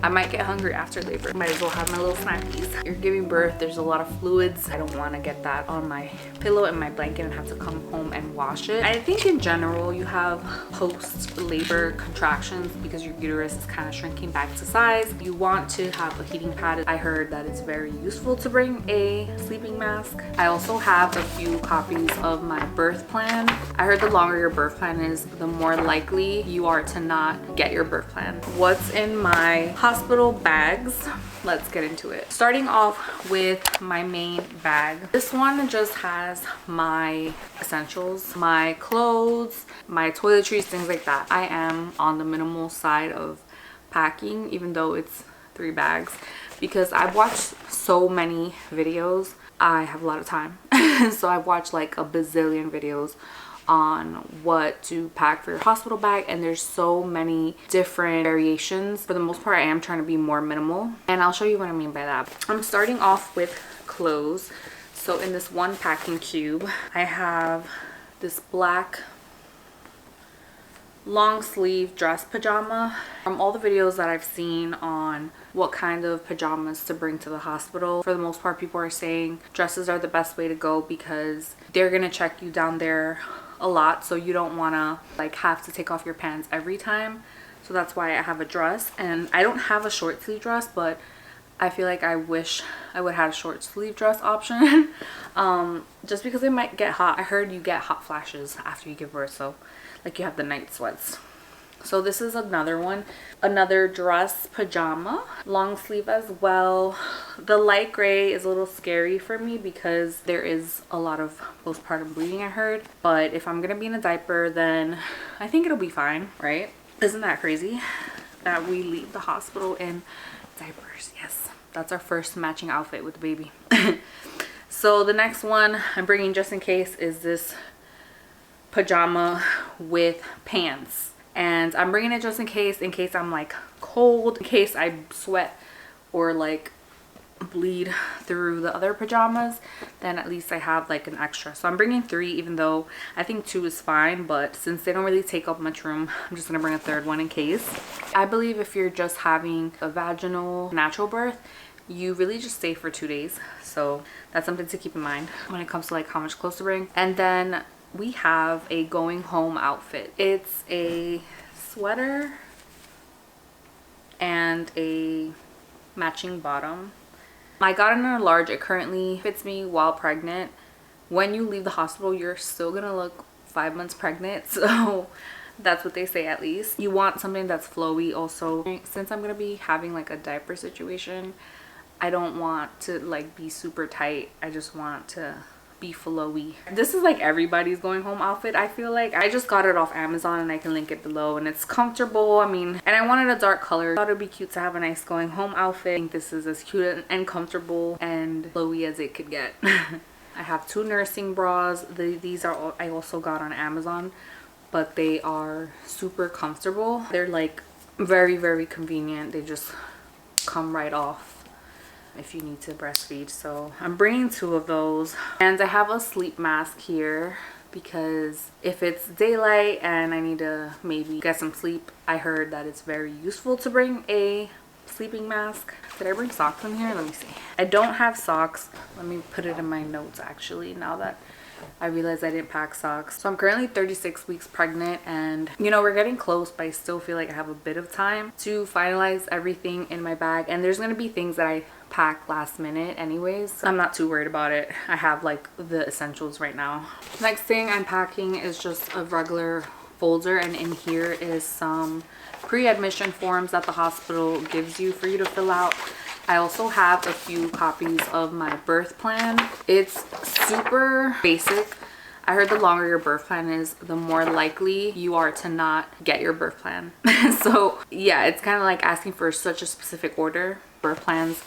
I might get hungry after labor. Might as well have my little snackies. You're giving birth, there's a lot of fluids. I don't want to get that on my pillow and my blanket and have to come home and wash it. I think in general you have post-labor contractions because your uterus is kind of shrinking back to size. You want to have a heating pad. I heard that it's very useful to bring a sleeping mask. I also have a few copies of my birth plan. I heard the longer your birth plan is, the more likely you are to not get your birth plan. What's in my hospital bags? Let's get into it. Starting off with my main bag. This one just has my essentials, my clothes, my toiletries, things like that. I am on the minimal side of packing, even though it's 3 bags, because I've watched so many videos. I have a lot of time. So I've watched like a bazillion videos on what to pack for your hospital bag, and there's so many different variations. For the most part, I am trying to be more minimal, and I'll show you what I mean by that. I'm starting off with clothes. So in this one packing cube, I have this black long sleeve dress pajama. From all the videos that I've seen on what kind of pajamas to bring to the hospital, for the most part people are saying dresses are the best way to go because they're gonna check you down there a lot, so you don't want to like have to take off your pants every time. So that's why I have a dress, and I don't have a short sleeve dress, but I feel like I wish I would have a short sleeve dress option. Just because it might get hot. I heard you get hot flashes after you give birth, so like you have the night sweats. So this is another one, another dress pajama, long sleeve as well. The light gray is a little scary for me because there is a lot of postpartum bleeding, I heard. But if I'm gonna be in a diaper, then I think it'll be fine, right? Isn't that crazy that we leave the hospital in diapers? Yes, that's our first matching outfit with the baby. So the next one I'm bringing just in case is this pajama with pants. And I'm bringing it just in case I'm like cold, in case I sweat or like bleed through the other pajamas, then at least I have like an extra. So I'm bringing 3, even though I think 2 is fine, but since they don't really take up much room, I'm just gonna bring a 3rd one in case. I believe if you're just having a vaginal natural birth, you really just stay for 2 days. So that's something to keep in mind when it comes to like how much clothes to bring. And then we have a going home outfit. It's a sweater and a matching bottom. I got it in a large. It currently fits me while pregnant. When you leave the hospital, you're still gonna look 5 months pregnant, so that's what they say at least. You want something that's flowy also. Since I'm gonna be having like a diaper situation, I don't want to like be super tight. I just want to be flowy. This is like everybody's going home outfit, I feel like. I just got it off Amazon and I can link it below, and it's comfortable. I mean, and I wanted a dark color. I thought it'd be cute to have a nice going home outfit. I think this is as cute and comfortable and flowy as it could get. I have 2 nursing bras. These are I also got on Amazon, but they are super comfortable. They're like very, very convenient. They just come right off if you need to breastfeed. So I'm bringing 2 of those, and I have a sleep mask here because if it's daylight and I need to maybe get some sleep, I heard that it's very useful to bring a sleeping mask. Did I bring socks in here? Let me see. I don't have socks. Let me put it in my notes actually, now that I realized I didn't pack socks. So I'm currently 36 weeks pregnant, and you know, we're getting close, but I still feel like I have a bit of time to finalize everything in my bag. And there's gonna be things that I pack last minute anyways. I'm not too worried about it. I have like the essentials right now. Next thing I'm packing is just a regular folder, and in here is some pre-admission forms that the hospital gives you for you to fill out. I also have a few copies of my birth plan. It's super basic. I heard the longer your birth plan is, the more likely you are to not get your birth plan. So yeah, it's kind of like asking for such a specific order. Birth plans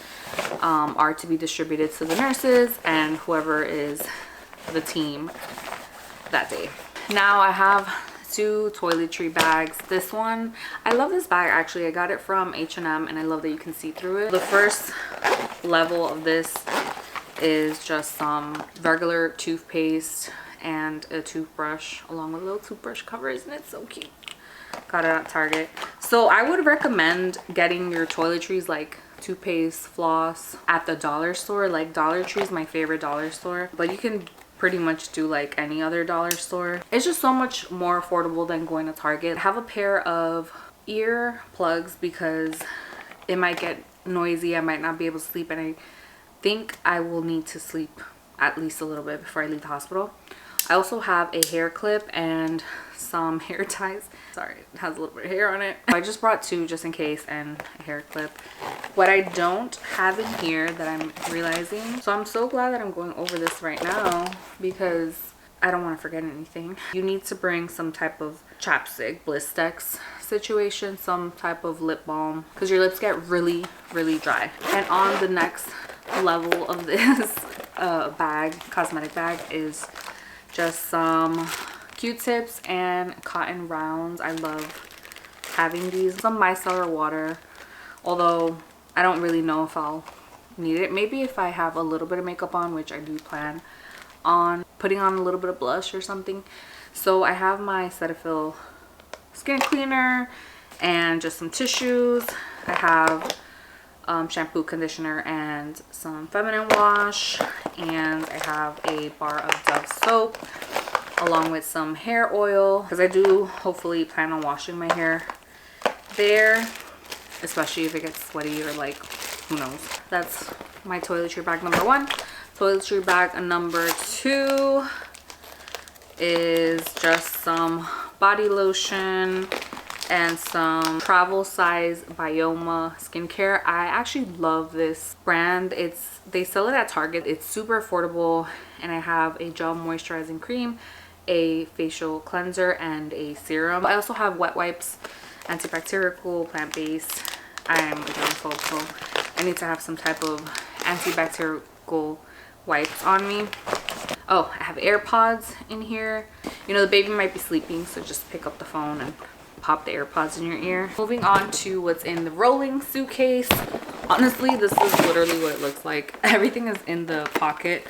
are to be distributed to the nurses and whoever is the team that day. Now I have 2 toiletry bags. This one, I love this bag actually. I got it from H&M and I love that you can see through it. The first level of this is just some regular toothpaste and a toothbrush along with a little toothbrush cover. Isn't it so cute? Got it at Target. So I would recommend getting your toiletries like toothpaste, floss at the dollar store. Like Dollar Tree is my favorite dollar store, but you can pretty much do like any other dollar store. It's just so much more affordable than going to Target. I have a pair of ear plugs because it might get noisy. I might not be able to sleep, and I think I will need to sleep at least a little bit before I leave the hospital. I also have a hair clip and some hair ties. Sorry, it has a little bit of hair on it. I just brought two just in case, and a hair clip. What I don't have in here that I'm realizing, so I'm so glad that I'm going over this right now because I don't want to forget anything. You need to bring some type of chapstick, Blistex situation, some type of lip balm, because your lips get really, really dry. And on the next level of this cosmetic bag is just some Q-tips and cotton rounds. I love having these. Some micellar water, although I don't really know if I'll need it. Maybe if I have a little bit of makeup on, which I do plan on putting on a little bit of blush or something. So I have my Cetaphil skin cleaner and just some tissues. I have shampoo, conditioner, and some feminine wash, and I have a bar of Dove soap along with some hair oil because I do hopefully plan on washing my hair there, especially if it gets sweaty or like who knows. That's my toiletry bag number one. Toiletry bag number two is just some body lotion and some travel size Bioma skincare. I actually love this brand. They sell it at Target. It's super affordable, and I have a gel moisturizing cream, a facial cleanser, and a serum. I also have wet wipes, antibacterial, plant-based. I am a germaphobe, so I need to have some type of antibacterial wipes on me. Oh, I have AirPods in here. You know, the baby might be sleeping, so just pick up the phone and pop the AirPods in your ear. Moving on to what's in the rolling suitcase. Honestly, this is literally what it looks like. Everything is in the pocket.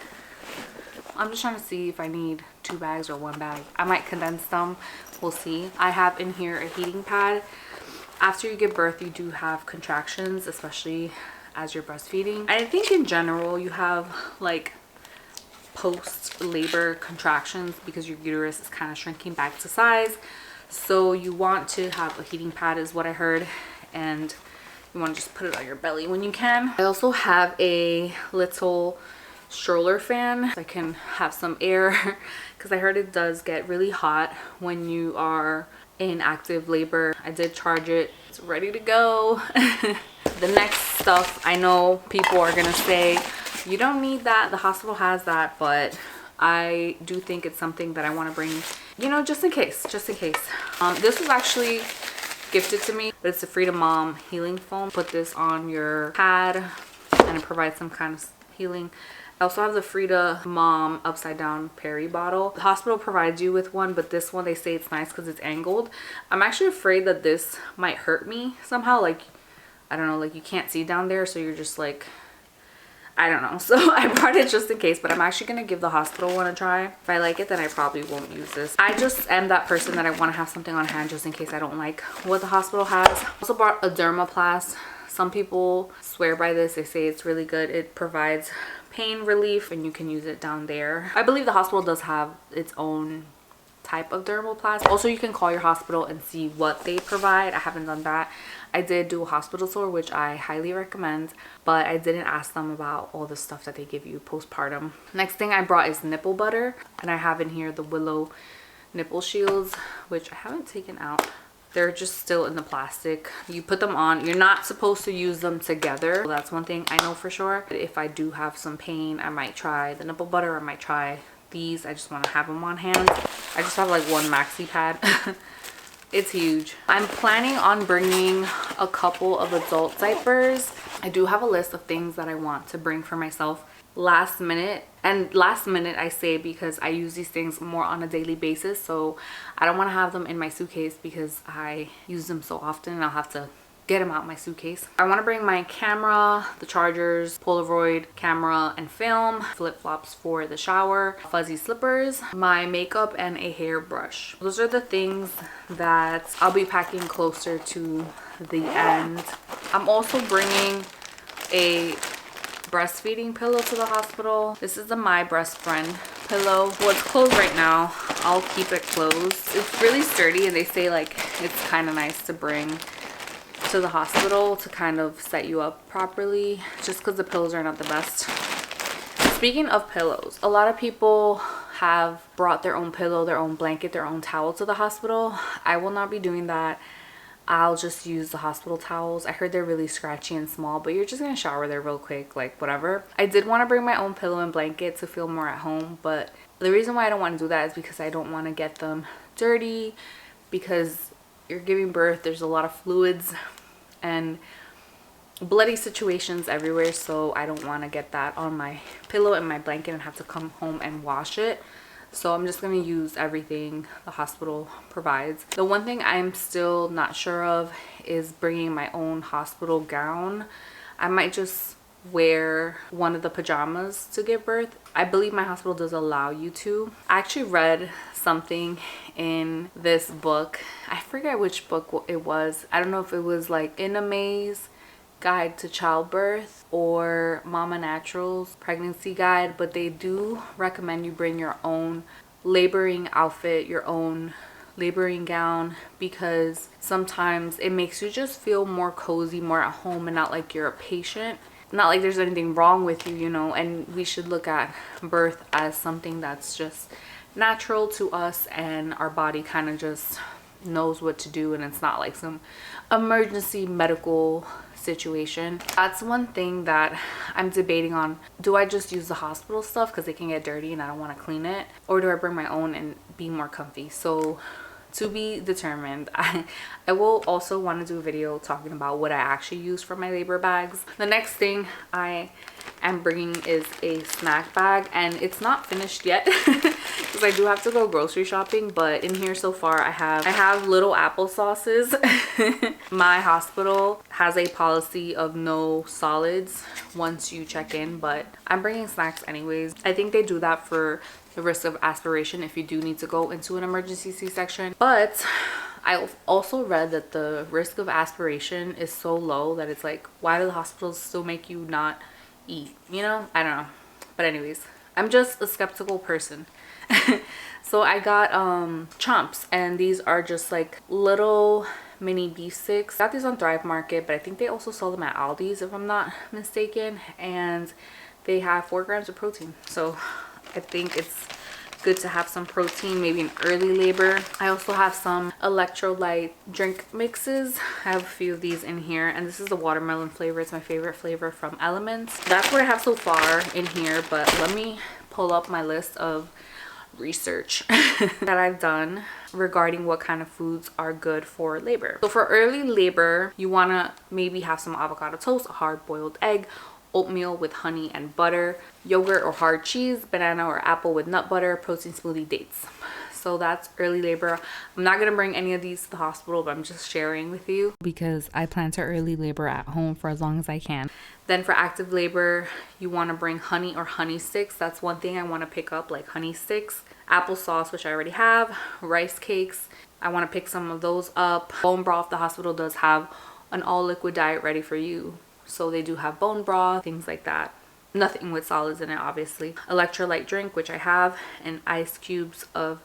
I'm just trying to see if I need 2 bags or 1 bag. I might condense them. We'll see. I have in here a heating pad. After you give birth, you do have contractions, especially as you're breastfeeding. I think in general, you have like post-labor contractions because your uterus is kind of shrinking back to size. So you want to have a heating pad is what I heard, and you want to just put it on your belly when you can. I also have a little stroller fan so I can have some air because I heard it does get really hot when you are in active labor. I did charge it. It's ready to go. The next stuff, I know people are gonna say you don't need that, the hospital has that, but I do think it's something that I want to bring, you know, just in case. This was actually gifted to me, but it's the Freedom Mom healing foam. Put this on your pad and it provides some kind of healing. I also have the Frida Mom upside down Perry bottle. The hospital provides you with one, but this one they say it's nice because it's angled. I'm actually afraid that this might hurt me somehow. Like, I don't know, like you can't see down there, so you're just like, I don't know. So I brought it just in case, but I'm actually going to give the hospital one a try. If I like it, then I probably won't use this. I just am that person that I want to have something on hand just in case I don't like what the hospital has. I also brought a Dermaplast. Some people swear by this. They say it's really good. It provides pain relief and you can use it down there. I believe the hospital does have its own type of Dermaplast. Also, you can call your hospital and see what they provide. I haven't done that. I did do a hospital tour, which I highly recommend, but I didn't ask them about all the stuff that they give you postpartum. Next thing I brought is nipple butter, and I have in here the Willow nipple shields, which I haven't taken out. They're just still in the plastic. You put them on. You're not supposed to use them together. So that's one thing I know for sure. If I do have some pain, I might try the nipple butter. I might try these. I just want to have them on hand. I just have like one maxi pad. It's huge. I'm planning on bringing a couple of adult diapers. I do have a list of things that I want to bring for myself last minute. And last minute I say because I use these things more on a daily basis. So I don't want to have them in my suitcase because I use them so often and I'll have to get them out my suitcase. I want to bring my camera, the chargers, Polaroid camera and film, flip-flops for the shower, fuzzy slippers, my makeup, and a hairbrush. Those are the things that I'll be packing closer to the end. I'm also bringing a breastfeeding pillow to the hospital. This is the My Breast Friend pillow. Well, it's closed right now. I'll keep it closed. It's really sturdy, and they say like it's kind of nice to bring to the hospital to kind of set you up properly, just because the pillows are not the best. Speaking of pillows, a lot of people have brought their own pillow, their own blanket, their own towel to the hospital. I will not be doing that. I'll just use the hospital towels. I heard they're really scratchy and small, but you're just gonna shower there real quick, like whatever. I did want to bring my own pillow and blanket to feel more at home, but the reason why I don't want to do that is because I don't want to get them dirty, because you're giving birth, there's a lot of fluids and bloody situations everywhere, so I don't want to get that on my pillow and my blanket and have to come home and wash it. So I'm just going to use everything the hospital provides. The one thing I'm still not sure of is bringing my own hospital gown. I might just wear one of the pajamas to give birth. I believe my hospital does allow you to. I actually read something in this book. I forget which book it was. I don't know if it was like In a Maze Guide to Childbirth or Mama Natural's Pregnancy Guide, but they do recommend you bring your own laboring outfit, your own laboring gown, because sometimes it makes you just feel more cozy, more at home, and not like you're a patient. Not like there's anything wrong with you, you know, and we should look at birth as something that's just natural to us, and our body kind of just knows what to do, and it's not like some emergency medical situation. That's one thing that I'm debating on. Do I just use the hospital stuff because they can get dirty and I don't want to clean it, or do I bring my own and be more comfy? So to be determined. I will also want to do a video talking about what I actually use for my labor bags. The next thing I am bringing is a snack bag, and it's not finished yet because I do have to go grocery shopping, but in here so far I have little applesauces. My hospital has a policy of no solids once you check in, but I'm bringing snacks anyways. I think they do that for the risk of aspiration if you do need to go into an emergency C-section. But I also read that the risk of aspiration is so low that it's like, why do the hospitals still make you not eat? You know, I don't know. But anyways, I'm just a skeptical person. So I got chomps, and these are just like little mini beef sticks. Got these on Thrive Market, but I think they also sell them at Aldi's if I'm not mistaken, and they have 4 grams of protein. So I think it's good to have some protein, maybe in early labor. I also have some electrolyte drink mixes. I have a few of these in here, and this is the watermelon flavor. It's my favorite flavor from Elements. That's what I have so far in here, but let me pull up my list of research that I've done regarding what kind of foods are good for labor. So for early labor, you want to maybe have some avocado toast, a hard-boiled egg, oatmeal with honey and butter, yogurt or hard cheese, banana or apple with nut butter, protein smoothie, dates. So that's early labor. I'm not going to bring any of these to the hospital, but I'm just sharing with you because I plan to early labor at home for as long as I can. Then for active labor, you want to bring honey or honey sticks. That's one thing I want to pick up, like honey sticks. Applesauce, which I already have. Rice cakes, I want to pick some of those up. Bone broth, the hospital does have an all liquid diet ready for you. So they do have bone broth, things like that. Nothing with solids in it, obviously. Electrolyte drink, which I have, and ice cubes of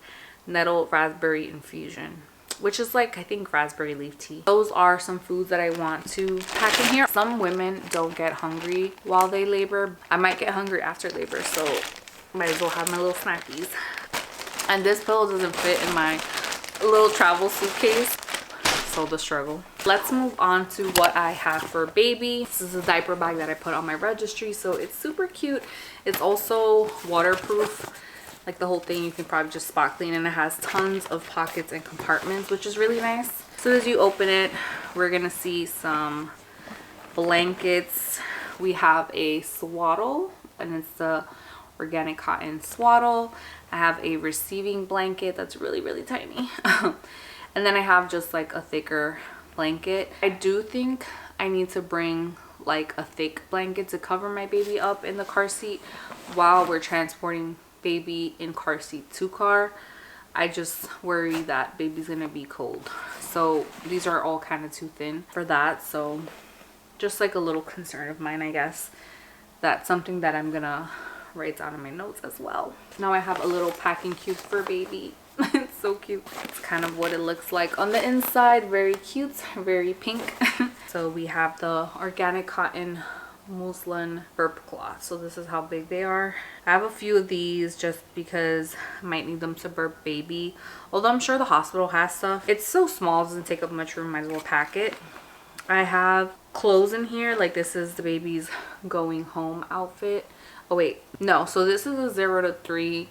nettle raspberry infusion, which is like, I think, raspberry leaf tea. Those are some foods that I want to pack in here. Some women don't get hungry while they labor. I might get hungry after labor, so might as well have my little snackies. And this pillow doesn't fit in my little travel suitcase, so the struggle. Let's move on to what I have for baby. This is a diaper bag that I put on my registry, so it's super cute. It's also waterproof, like the whole thing. You can probably just spot clean, and it has tons of pockets and compartments, which is really nice. As soon as you open it, we're gonna see some blankets. We have a swaddle, and it's the organic cotton swaddle. I have a receiving blanket that's really, really tiny. And then I have just like a thicker blanket. I do think I need to bring like a thick blanket to cover my baby up in the car seat while we're transporting baby in car seat to car. I just worry that baby's gonna be cold. So these are all kind of too thin for that. So just like a little concern of mine, I guess. That's something that I'm gonna write down in my notes as well. Now I have a little packing cube for baby. It's so cute. It's kind of what it looks like on the inside. Very cute, very pink. So we have the organic cotton muslin burp cloth. So this is how big they are. I have a few of these just because I might need them to burp baby. Although I'm sure the hospital has stuff. It's so small, it doesn't take up much room, might as well pack it. I have clothes in here. Like this is the baby's going home outfit. Oh wait, no. So this is a 0 to 3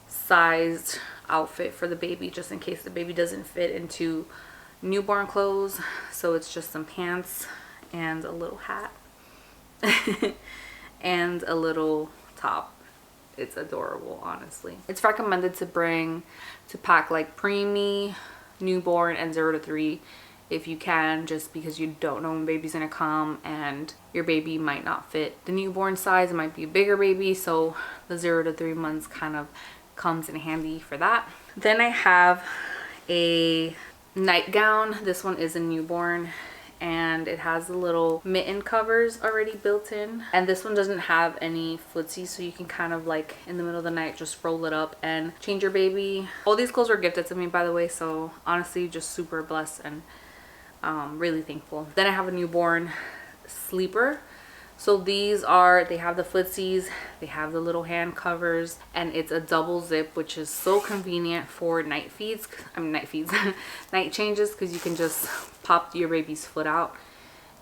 sized outfit for the baby, just in case the baby doesn't fit into newborn clothes. So it's just some pants and a little hat and a little top. It's adorable, honestly. It's recommended to pack like preemie, newborn, and 0 to 3 if you can, just because you don't know when baby's gonna come and your baby might not fit the newborn size. It might be a bigger baby, so the 0 to 3 months kind of comes in handy for that. Then I have a nightgown. This one is a newborn and it has the little mitten covers already built in, and this one doesn't have any footsies, so you can kind of like in the middle of the night just roll it up and change your baby. All these clothes were gifted to me, by the way, so honestly just super blessed and really thankful. Then I have a newborn sleeper. So these are, they have the footsies, they have the little hand covers, and it's a double zip, which is so convenient for night feeds. Night changes, because you can just pop your baby's foot out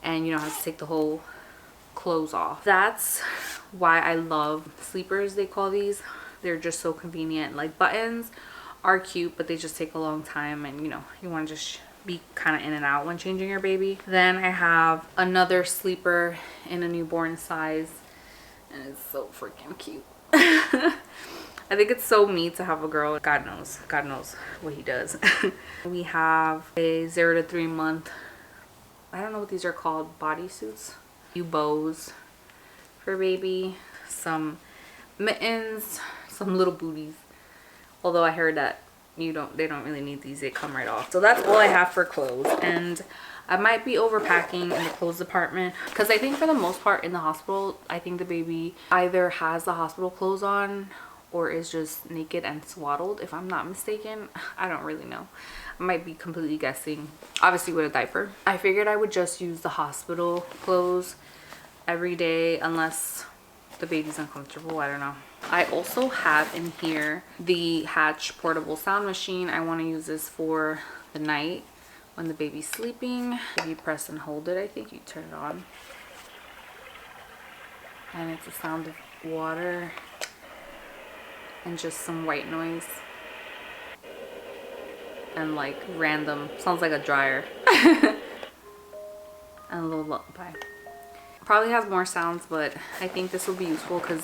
and you don't have to take the whole clothes off. That's why I love sleepers, they call these. They're just so convenient. Like buttons are cute, but they just take a long time, and you know, you want to just be kind of in and out when changing your baby. Then I have another sleeper in a newborn size, and it's so freaking cute. I think it's so me to have a girl. God knows what he does. We have a 0 to 3 month, I don't know what these are called, bodysuits. Few bows for baby, some mittens, some little booties. Although I heard that they don't really need these, they come right off. So that's all I have for clothes, and I might be overpacking in the clothes department, because I think for the most part in the hospital, I think the baby either has the hospital clothes on or is just naked and swaddled, if I'm not mistaken. I don't really know. I might be completely guessing, obviously with a diaper. I figured I would just use the hospital clothes every day unless the baby's uncomfortable. I don't know. I also have in here the Hatch portable sound machine. I want to use this for the night when the baby's sleeping. If you press and hold it, I think you turn it on, and it's a sound of water and just some white noise and like random, sounds like a dryer. And a little lullaby. Probably has more sounds, but I think this will be useful because,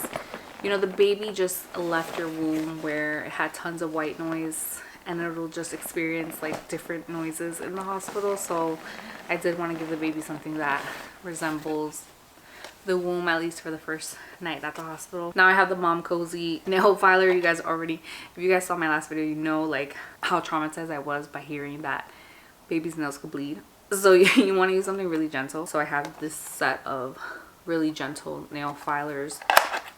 you know, the baby just left your womb where it had tons of white noise, and it'll just experience like different noises in the hospital. So I did want to give the baby something that resembles the womb, at least for the first night at the hospital. Now I have the Mom Cozy nail filer. You guys already, if you guys saw my last video, you know like how traumatized I was by hearing that baby's nails could bleed. So you want to use something really gentle. So I have this set of really gentle nail filers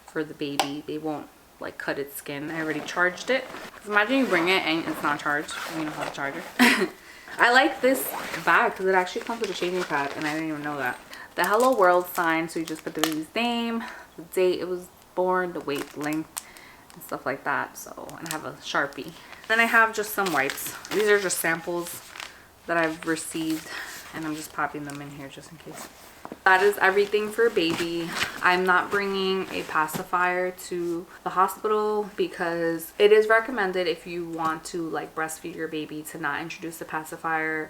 for the baby. They won't like cut its skin. I already charged it. Imagine you bring it and it's not charged. You know how to charge it. I like this bag because it actually comes with a shaving pad, and I didn't even know that. The Hello World sign, so you just put the baby's name, the date it was born, the weight, length, and stuff like that. So, and I have a Sharpie. Then I have just some wipes. These are just samples that I've received, and I'm just popping them in here just in case. That is everything for baby. I'm not bringing a pacifier to the hospital because it is recommended, if you want to like breastfeed your baby, to not introduce the pacifier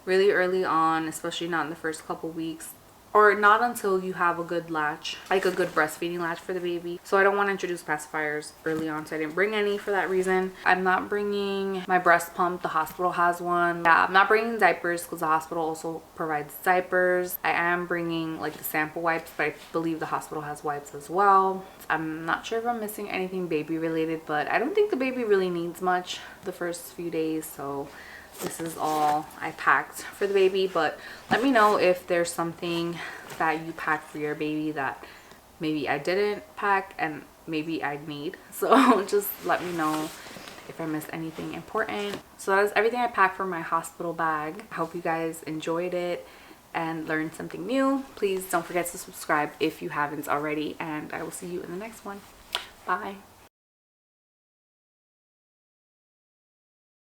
really early on, especially not in the first couple weeks. or not until you have a good latch, like a good breastfeeding latch for the baby. So I don't want to introduce pacifiers early on, so I didn't bring any for that reason. I'm not bringing my breast pump, the hospital has one. Yeah, I'm not bringing diapers because the hospital also provides diapers. I am bringing like the sample wipes, but I believe the hospital has wipes as well. I'm not sure if I'm missing anything baby related, but I don't think the baby really needs much the first few days, so this is all I packed for the baby. But let me know if there's something that you packed for your baby that maybe I didn't pack and maybe I need. So just let me know if I missed anything important. So that is everything I packed for my hospital bag. I hope you guys enjoyed it and learned something new. Please don't forget to subscribe if you haven't already, and I will see you in the next one. Bye.